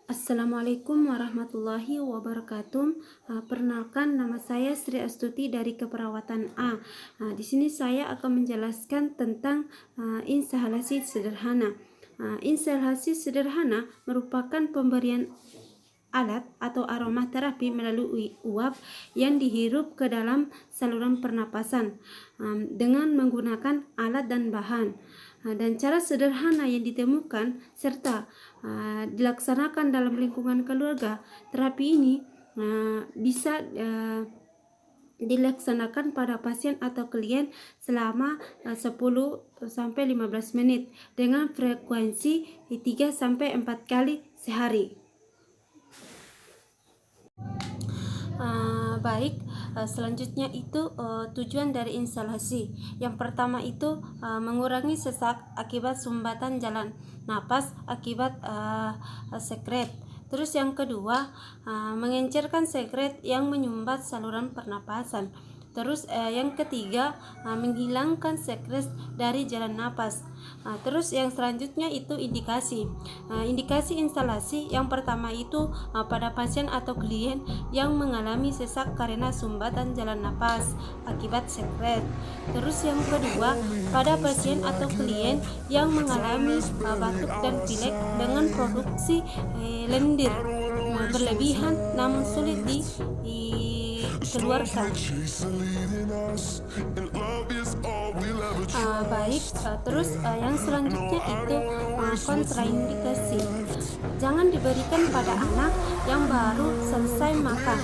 Assalamualaikum warahmatullahi wabarakatuh. Perkenalkan, nama saya Sri Astuti dari Keperawatan A. Di sini saya akan menjelaskan tentang inhalasi sederhana. Inhalasi sederhana merupakan pemberian alat atau aromaterapi melalui uap yang dihirup ke dalam saluran pernapasan dengan menggunakan alat dan bahan. Dan cara sederhana yang ditemukan serta dilaksanakan dalam lingkungan keluarga. Terapi ini bisa dilaksanakan pada pasien atau klien selama 10 sampai 15 menit dengan frekuensi 3 sampai 4 kali sehari. Selanjutnya itu tujuan dari inhalasi. Yang pertama itu mengurangi sesak akibat sumbatan jalan napas akibat sekret. Terus yang kedua, mengencerkan sekret yang menyumbat saluran pernapasan. Terus yang ketiga, menghilangkan sekret dari jalan napas. Terus yang selanjutnya itu indikasi. Indikasi inhalasi yang pertama itu pada pasien atau klien yang mengalami sesak karena sumbatan jalan napas akibat sekret. Terus yang kedua, pada pasien atau klien yang mengalami batuk dan pilek dengan produksi lendir berlebihan namun sulit dikeluarkan. Terus yang selanjutnya itu kontraindikasi. Jangan diberikan pada anak yang baru selesai makan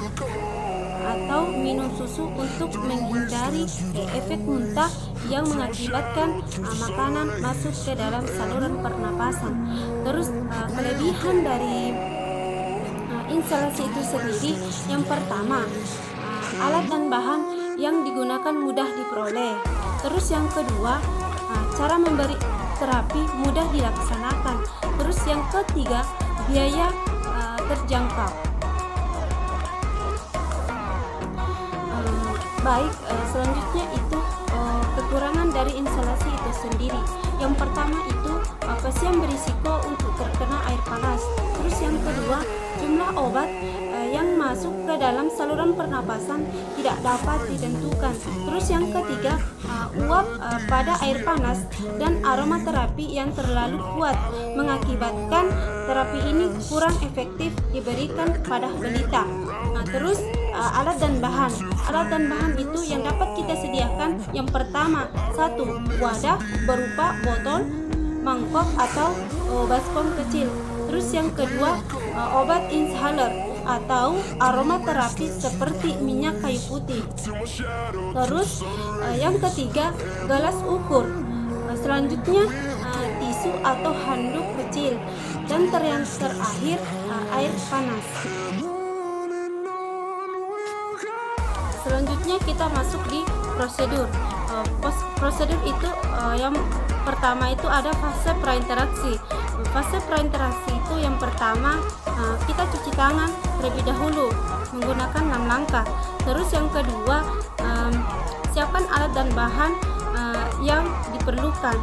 atau minum susu untuk menghindari efek muntah yang mengakibatkan makanan masuk ke dalam saluran pernapasan. Terus kelebihan dari inhalasi itu sendiri, yang pertama, alat dan bahan yang digunakan mudah diperoleh. Terus yang kedua, cara memberi terapi mudah dilaksanakan. Terus yang ketiga, biaya terjangkau. Selanjutnya itu kekurangan dari inhalasi itu sendiri. Yang pertama itu pasien berisiko untuk terkena air panas. Terus yang kedua, jumlah obat yang masuk ke dalam saluran pernapasan tidak dapat ditentukan. Terus yang ketiga, uap pada air panas dan aromaterapi yang terlalu kuat mengakibatkan terapi ini kurang efektif diberikan pada balita. Terus alat dan bahan. Alat dan bahan itu yang dapat kita sediakan, yang pertama, satu, wadah berupa botol, mangkok atau baskom kecil. Terus yang kedua, obat inhaler atau aromaterapi seperti minyak kayu putih. Terus yang ketiga, gelas ukur. Selanjutnya tisu atau handuk kecil. Dan yang terakhir, air panas. Selanjutnya kita masuk di prosedur. Prosedur itu yang pertama itu ada fase prainteraksi. Fase prainteraksi itu yang pertama, kita cuci tangan terlebih dahulu menggunakan 6 langkah. Terus yang kedua, siapkan alat dan bahan yang diperlukan.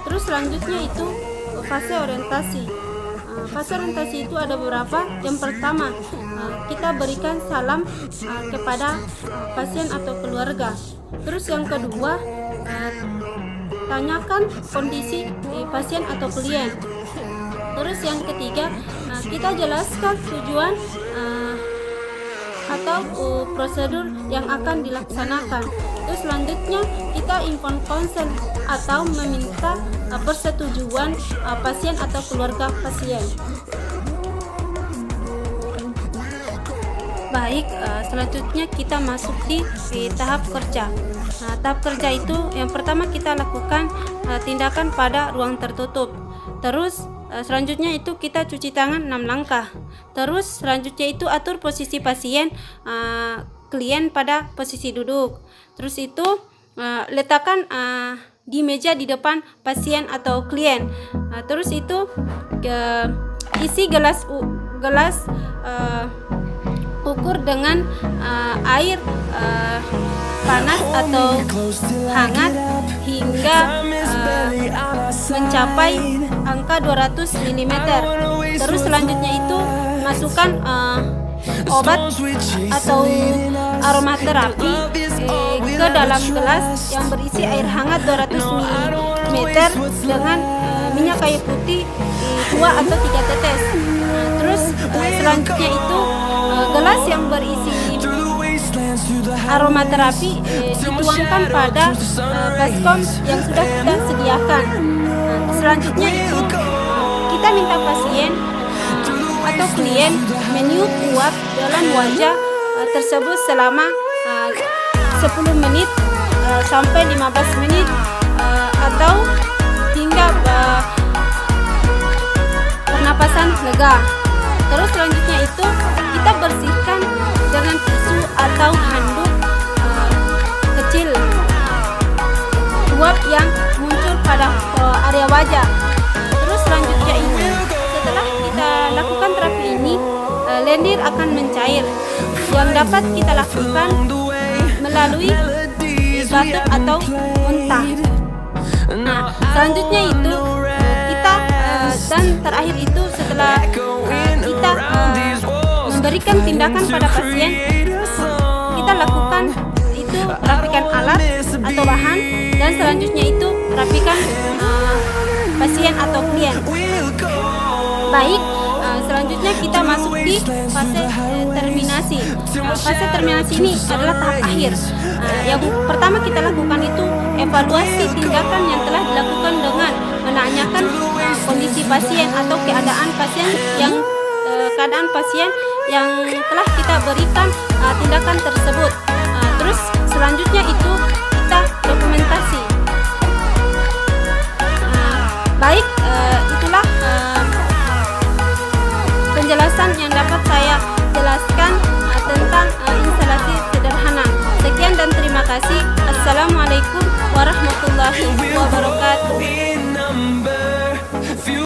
Terus selanjutnya itu fase orientasi. Fase orientasi itu ada beberapa. Yang pertama, kita berikan salam kepada pasien atau keluarga. Terus yang kedua, tanyakan kondisi pasien atau klien. Terus yang ketiga, kita jelaskan tujuan atau prosedur yang akan dilaksanakan. Terus selanjutnya kita inform konsen atau meminta persetujuan pasien atau keluarga pasien. Selanjutnya kita masuk di tahap kerja. Tahap kerja itu yang pertama kita lakukan tindakan pada ruang tertutup. Terus selanjutnya itu kita cuci tangan 6 langkah. Terus selanjutnya itu atur posisi pasien klien pada posisi duduk. Terus itu letakkan di meja di depan pasien atau klien. Terus itu isi gelas ukur dengan air panas atau hangat hingga mencapai angka 200 mm. Terus selanjutnya itu masukkan obat atau aromaterapi ke dalam gelas yang berisi air hangat 200 ml dengan minyak kayu putih 2 atau 3 tetes. Terus selanjutnya itu gelas yang berisi aromaterapi dituangkan pada baskom yang sudah kita sediakan. Selanjutnya itu kita minta pasien atau klien meniup uap dalam wajah tersebut selama 10 menit sampai 15 menit atau hingga pernapasan lega. Terus selanjutnya itu kita bersihkan dengan tisu atau handuk kecil uap yang muncul pada area wajah. Terus selanjutnya ini setelah kita lakukan terapi ini, lendir akan mencair yang dapat kita lakukan melalui batuk atau muntah. Nah, selanjutnya itu kita dan terakhir itu setelah kita memberikan tindakan pada pasien, kita lakukan itu rapikan alat atau bahan, dan selanjutnya itu rapikan pasien atau klien. Baik, selanjutnya kita masuk di fase terminasi. Fase terminasi ini adalah tahap akhir. Yang pertama kita lakukan itu evaluasi tindakan yang telah dilakukan dengan menanyakan kondisi pasien atau keadaan pasien yang telah kita berikan tindakan tersebut. Terus selanjutnya itu kita dokumentasi. Baik, itulah penjelasan yang dapat saya jelaskan tentang instalasi sederhana. Sekian dan terima kasih. Assalamualaikum warahmatullahi wabarakatuh.